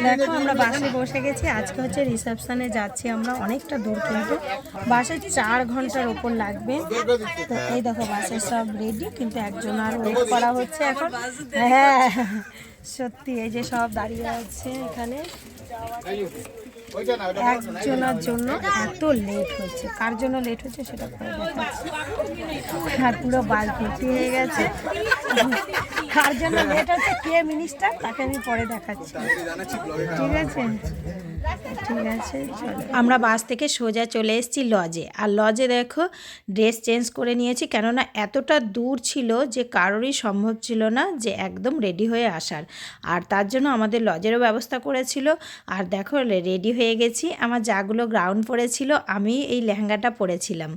দেখো আমরা বাসে বসে গেছি। আজকে হচ্ছে রিসেপশনে যাচ্ছি আমরা, অনেকটা দূর, কিন্তু বাসে 4 ঘন্টার ওপর লাগবে। তো এই দেখো বাসে সব রেডি, কিন্তু একজন আর ওয়েট করা হচ্ছে এখন। হ্যাঁ সত্যি, এই যে সব দাঁড়িয়ে আছে এখানে, একজনের জন্য এত লেট হচ্ছে। কার জন্য লেট হচ্ছে সেটা পরে দেখাচ্ছি। আর পুরো বাস ভর্তি হয়ে গেছে। কার জন্য লেট হচ্ছে, কে মিনিস্টার, তাকে আমি পরে দেখাচ্ছি। ঠিক আছে, ঠিক আছে চলো। আমরা বাস থেকে সোজা চলে এসেছি লজে। আর লজে দেখো ড্রেস চেঞ্জ করে নিয়েছি, কেননা এতটা দূর ছিল যে কারোরই সম্ভব ছিল না যে একদম রেডি হয়ে আসার। আর তার জন্য আমাদের লজেরও ব্যবস্থা করেছিল। আর দেখো রেডি হয়ে গেছি। আমার যাগুলো গ্রাউন্ড পরেছিল, আমি এই লেহেঙ্গাটা পরেছিলাম।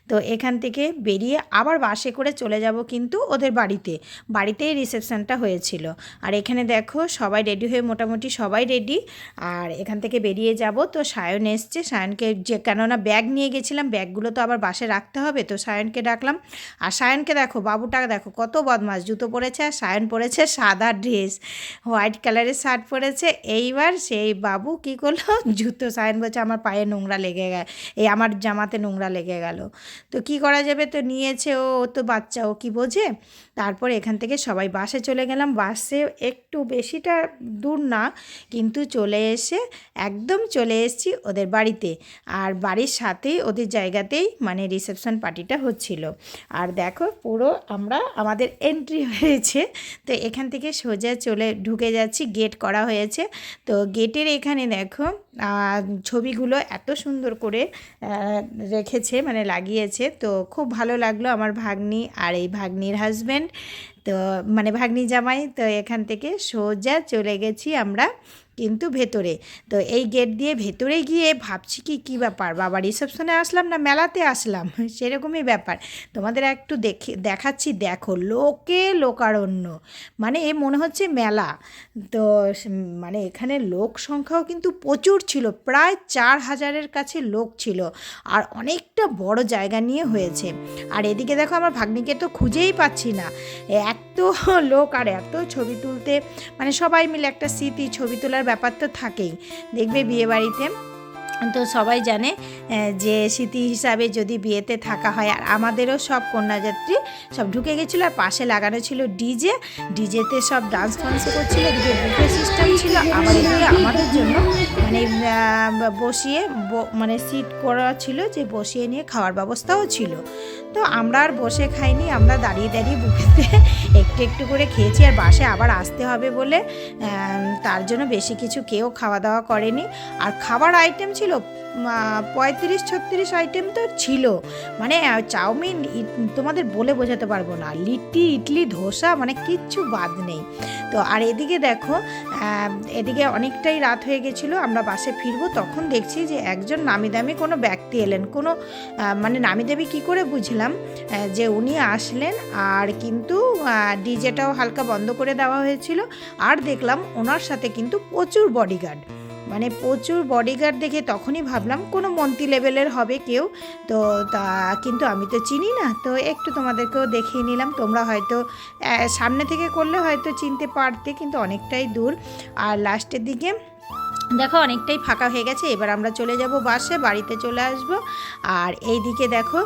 তো এখান থেকে বেরিয়ে আবার বাসে করে চলে যাব কিন্তু ওদের বাড়িতেই রিসেপশানটা হয়েছিল। আর এখানে দেখো সবাই রেডি হয়ে, মোটামুটি সবাই রেডি। আর এখান থেকে বেরিয়ে যাব। তো সায়ন এসছে, সায়নকে যে কেননা ব্যাগ নিয়ে গেছিলাম, ব্যাগগুলো তো আবার বাসে রাখতে হবে, তো সায়নকে ডাকলাম। আর সায়নকে দেখো, বাবুটা দেখো কত বদমাস, জুতো পরেছে আর সায়ন পরেছে সাদা ড্রেস, হোয়াইট কালারের শার্ট পরেছে। এইবার সেই বাবু কি করলো, জুতো, সায়ন বলছে আমার পায়ে নোংরা লেগে গেল, এই আমার জামাতে নোংরা লেগে গেল। তো কি করা যাবে, তো নিয়েছে, ও তো বাচ্চা, ও কি বোঝে। তারপর এখান থেকে সবাই বাসে চলে গেলাম। বাসে একটু বেশিটা দূর না, কিন্তু একদম চলে এসেছি ওদের বাড়িতে। আর বাড়ির সাথেই ওদের জায়গাতেই মানে রিসেপশন পার্টিটা হচ্ছিল। আর দেখো পুরো আমাদের এন্ট্রি হয়েছে। তো এখান থেকে সোজা ঢুকে যাচ্ছি, গেট করা হয়েছে। তো গেটের এখানে দেখো ছবিগুলো এত সুন্দর করে রেখেছে, মানে লাগিয়েছে। তো খুব ভালো লাগলো আমার ভাগ্নি আর এই ভাগ্নির হাজব্যান্ড, তো মানে ভাগ্নি জামাই। তো এখান থেকে সোজা চলে গেছি আমরা কিন্তু ভেতরে। তো এই গেট দিয়ে ভেতরে গিয়ে ভাবছি কী ব্যাপার, বাবা রিসেপশনে আসলাম না মেলাতে আসলাম, সেরকমই ব্যাপার। তোমাদের একটু দেখাচ্ছি, দেখো লোকারণ্য, মানে মনে হচ্ছে মেলা। তো মানে এখানে লোক সংখ্যাও কিন্তু প্রচুর ছিল, প্রায় 4000-এর কাছে লোক ছিল। আর অনেকটা বড় জায়গা নিয়ে হয়েছে। আর এদিকে দেখো আমার ভাগ্নিকে তো খুঁজেই পাচ্ছি না, এত লোক আর এত ছবি তুলতে, মানে সবাই মিলে একটা স্মৃতি, ছবি তোলার ব্যাপার তো থাকেই, দেখবে বিয়েবাড়িতে তো সবাই জানে যে স্মৃতি হিসাবে যদি বিয়েতে থাকা হয়। আর আমাদেরও সব কন্যাযাত্রী সব ঢুকে গেছিলো, আর পাশে লাগানো ছিল ডিজেতে সব ডান্স করছিল, এদিকে বুফে সিস্টেম ছিল। আবার এদিকে আমাদের জন্য মানে বসিয়ে মানে সিট করা ছিল, যে বসিয়ে নিয়ে খাওয়ার ব্যবস্থাও ছিল। তো আমরা আর বসে খাইনি, আমরা দাঁড়িয়ে বুফেতে একটু একটু করে খেয়েছি। আর বাসে আবার আসতে হবে বলে তার জন্য বেশি কিছু কেউ খাওয়া দাওয়া করেনি। আর খাবার আইটেম ছিল 35-36 আইটেম তো ছিল, মানে চাউমিন তোমাদের বলে বোঝাতে পারবো না, লিট্টি, ইডলি, ধোসা, মানে কিচ্ছু বাদ নেই। তো আর এদিকে দেখো, এদিকে অনেকটাই রাত হয়ে গেছিলো, আমরা বাসে ফিরবো, তখন দেখছি যে একজন নামি দামি কোনো ব্যক্তি এলেন, কোনো মানে নামি দামি কী করে বুঝলাম যে উনি আসলেন। আর কিন্তু ডিজেটাও হালকা বন্ধ করে দেওয়া হয়েছিল। আর দেখলাম ওনার সাথে কিন্তু প্রচুর বডিগার্ড, মানে প্রচুর বডিগার্ড দেখে তখনই ভাবলাম কোনো মন্ত্রী লেভেলের হবে কেউ। তো তা কিন্তু আমি তো চিনি না, তো একটু তোমাদেরকেও দেখিয়ে নিলাম। তোমরা হয়তো সামনে থেকে করলে হয়তো চিনতে পারতে, কিন্তু অনেকটাই দূর। আর লাস্টের দিকে দেখো অনেকটাই ফাঁকা হয়ে গেছে। এবার আমরা চলে যাব বাসে, বাড়িতে চলে আসব। আর এই দিকে দেখো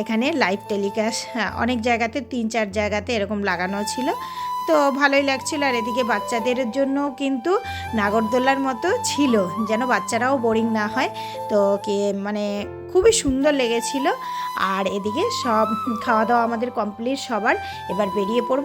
এখানে লাইভ টেলিকাস্ট অনেক জায়গাতে, 3-4 জায়গাতে এরকম লাগানো ছিল, তো ভালোই লাগছিল। আর এদিকে বাচ্চাদের জন্য কিন্তু নাগরদোলার মতো ছিল, যেন বাচ্চারাও বোরিং না হয়। তো মানে খুবই সুন্দর লেগেছিল। আর এদিকে সব খাওয়া দাওয়া আমাদের কমপ্লিট সবার, এবার বেরিয়ে পড়ব।